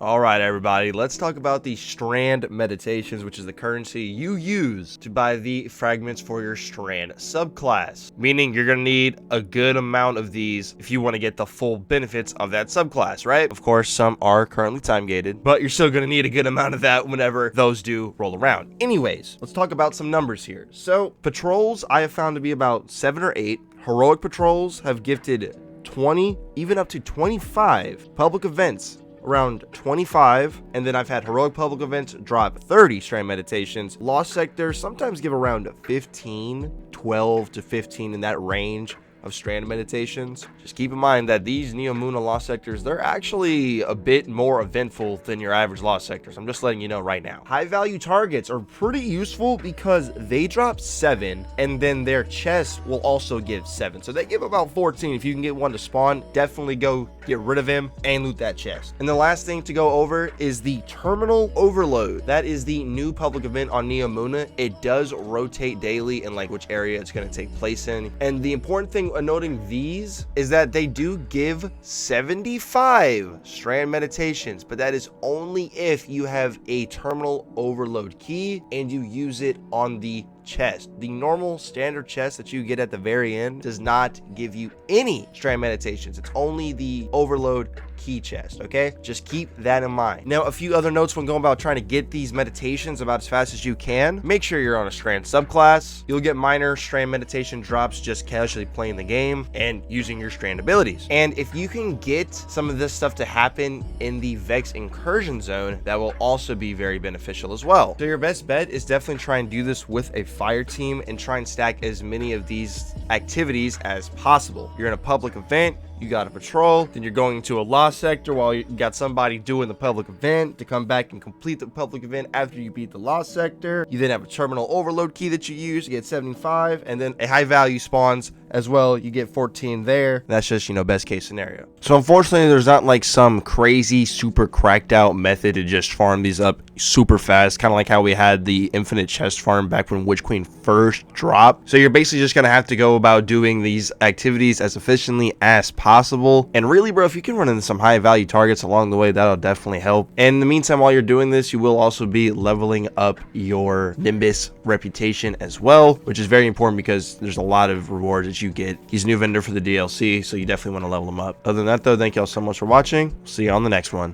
All right, everybody, let's talk about the Strand meditations, which is the currency you use to buy the fragments for your Strand subclass, meaning you're going to need a good amount of these if you want to get the full benefits of that subclass, right? Of course, some are currently time gated, but you're still going to need a good amount of that whenever those do roll around. Anyways, let's talk about some numbers here. So patrols, I have found to be about 7 or 8. Heroic patrols have gifted 20, even up to 25 public events, around 25, and then I've had heroic public events drop 30 Strand meditations. Lost sectors sometimes give around 15, 12 to 15 in that range of Strand meditations. Just keep in mind that these Neomuna lost sectors, they're actually a bit more eventful than your average lost sectors. I'm just letting you know right now. High value targets are pretty useful because they drop 7, and then their chest will also give 7, so they give about 14. If you can get one to spawn, definitely go get rid of him and loot that chest. And the last thing to go over is the terminal overload. That is the new public event on Neomuna. It does rotate daily in like which area it's going to take place in, and the important thing noting these is that they do give 75 Strand meditations, but that is only if you have a terminal overload key and you use it on the chest. The normal standard chest that you get at the very end does not give you any Strand meditations. It's only the overload key chest. Okay, just keep that in mind. Now, a few other notes when going about trying to get these meditations about as fast as you can: make sure you're on a Strand subclass. You'll get minor Strand meditation drops just casually playing the game and using your Strand abilities. And if you can get some of this stuff to happen in the Vex incursion zone, that will also be very beneficial as well. So your best bet is definitely try and do this with a fire team and try and stack as many of these activities as possible. You're in a public event, you got a patrol, then you're going to a lost sector while you got somebody doing the public event to come back and complete the public event after you beat the lost sector. You then have a terminal overload key that you use to get 75, and then a high value spawns as well. You get 14 there. That's just, best case scenario. So unfortunately, there's not like some crazy super cracked out method to just farm these up super fast, kind of like how we had the infinite chest farm back when Witch Queen first dropped. So you're basically just gonna have to go about doing these activities as efficiently as possible. And really, bro, if you can run into some high value targets along the way, that'll definitely help. And in the meantime, while you're doing this, you will also be leveling up your Nimbus reputation as well, which is very important because there's a lot of rewards that you get. He's a new vendor for the DLC, so you definitely want to level him up. Other than that though, thank y'all so much for watching. See you on the next one.